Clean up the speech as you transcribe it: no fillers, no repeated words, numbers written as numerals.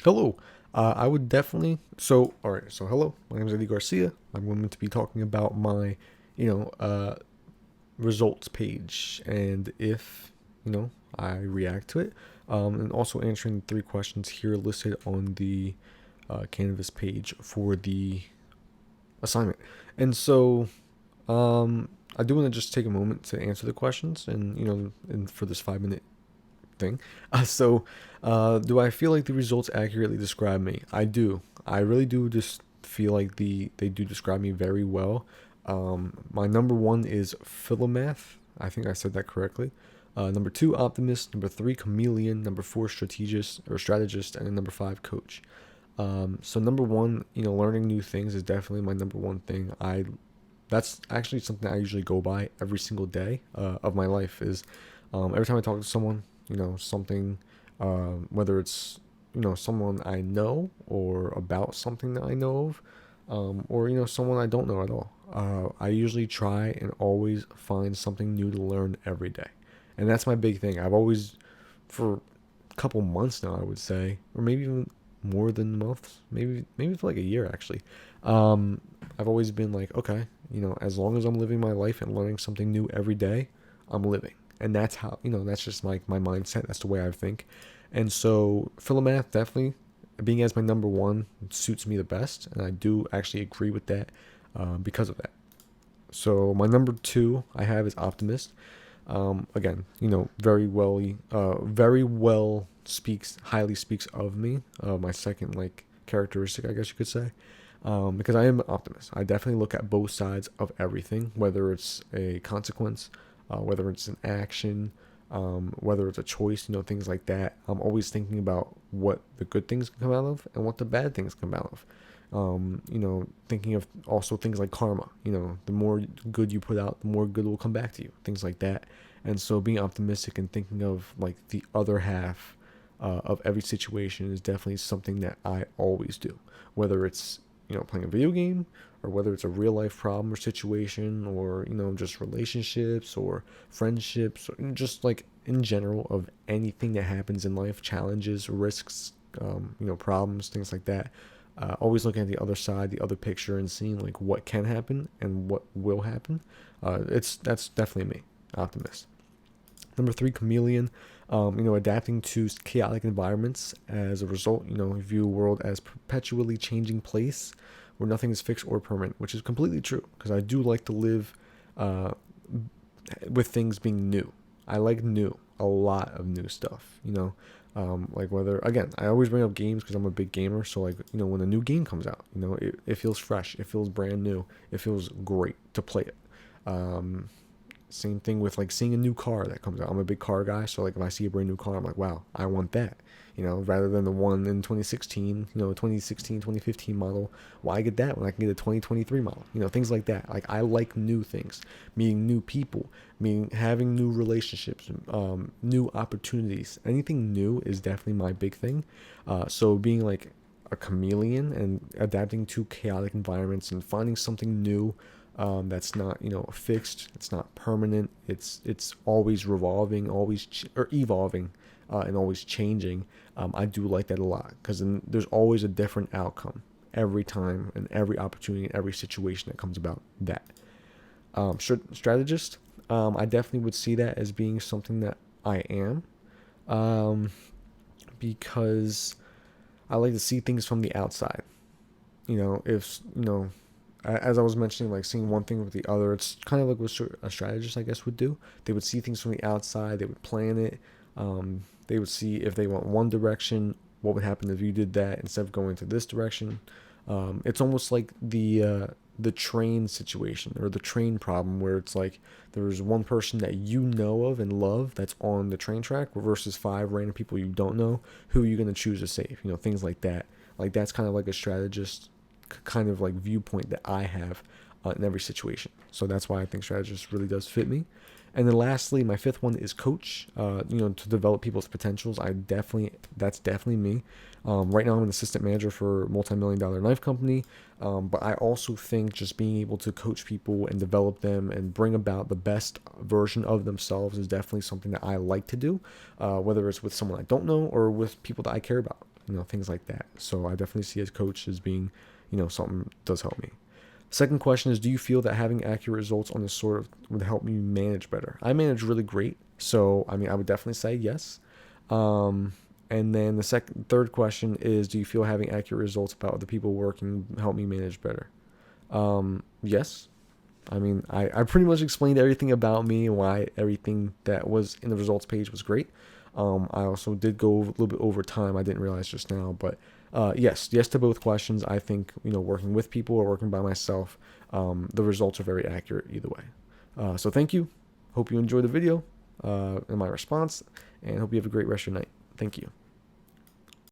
Hello. I would definitely. All right. So, hello. My name is Eddie Garcia. I'm going to be talking about my, you know, uh, results page, and if I react to it, and also answering three questions here listed on the Canvas page for the assignment. And so, I do want to just take a moment to answer the questions, and for this 5 minute thing. Do I feel like the results accurately describe me? I do. I really do just feel like they do describe me very well. My number one is Philomath. I think I said that correctly. Number two, Optimist. Number three, Chameleon. Number four, Strategist, and then number five, Coach. So number one, learning new things is definitely my number one thing. That's actually something I usually go by every single day of my life. Is every time I talk to someone, something, whether it's someone I know or about something that I know of, or someone I don't know at all. I usually try and always find something new to learn every day, and that's my big thing. I've always, for a couple months now, I would say, or maybe even more than months, maybe for like a year actually. Um, I've always been like, okay, as long as I'm living my life and learning something new every day, I'm living. And that's how, that's just like my mindset. That's the way I think. And so Philomath definitely being as my number one suits me the best. And I do actually agree with that because of that. So my number two I have is Optimist. Again, very well highly speaks of me. My second like characteristic, I guess you could say, because I am an optimist. I definitely look at both sides of everything, whether it's a consequence, whether it's an action, whether it's a choice, things like that. I'm always thinking about what the good things can come out of and what the bad things come out of. Thinking of also things like karma. The more good you put out, the more good will come back to you. Things like that. And so being optimistic and thinking of like the other half of every situation is definitely something that I always do. Whether it's playing a video game, or whether it's a real life problem or situation, or just relationships or friendships, or just like in general of anything that happens in life, challenges, risks, problems, things like that. Always looking at the other side, the other picture, and seeing like what can happen and what will happen. That's definitely me, optimist. Number three, Chameleon. Adapting to chaotic environments. As a result, view a world as perpetually changing place where nothing is fixed or permanent, which is completely true because I do like to live uh, with things being new. I like new, a lot of new stuff. Like whether again, I always bring up games because I'm a big gamer. So like when a new game comes out, it feels fresh, it feels brand new, it feels great to play it. Um, Same thing with like seeing a new car that comes out. I'm a big car guy, so like if I see a brand new car, I'm like, wow, I want that. Rather than the one in 2016, 2016, 2015 model, why get that when I can get a 2023 model? Things like that. Like I like new things, meeting new people, meeting having new relationships, new opportunities. Anything new is definitely my big thing. So being like a chameleon and adapting to chaotic environments and finding something new that's not fixed, it's not permanent, it's always revolving, or evolving, and always changing. I do like that a lot because then there's always a different outcome every time and every opportunity and every situation that comes about that. Strategist, I definitely would see that as being something that I am, um, because I like to see things from the outside. If as I was mentioning, like seeing one thing with the other, it's kind of like what a strategist, I guess, would do. They would see things from the outside, they would plan it. They would see if they went one direction, what would happen if you did that instead of going to this direction. It's almost like the train situation or the train problem where it's like there's one person that you know of and love that's on the train track versus five random people you don't know. Who are you going to choose to save? Things like that. Like that's kind of like a strategist kind of like viewpoint that I have in every situation. So that's why I think strategist really does fit me. And then lastly, my fifth one is coach. To develop people's potentials. That's definitely me. Right now, I'm an assistant manager for a multi-million-dollar knife company. But I also think just being able to coach people and develop them and bring about the best version of themselves is definitely something that I like to do. Whether it's with someone I don't know or with people that I care about. things like that. So I definitely see as coach as being, something does help me. Second question is, do you feel that having accurate results on this sort of would help me manage better? I manage really great, so I mean, I would definitely say yes. And then the third question is, do you feel having accurate results about other people working help me manage better? Yes. I mean, I pretty much explained everything about me and why everything that was in the results page was great. I also did go a little bit over time. I didn't realize just now, but yes to both questions. I think working with people or working by myself, the results are very accurate either way. So thank you. Hope you enjoyed the video and my response, and hope you have a great rest of your night. Thank you.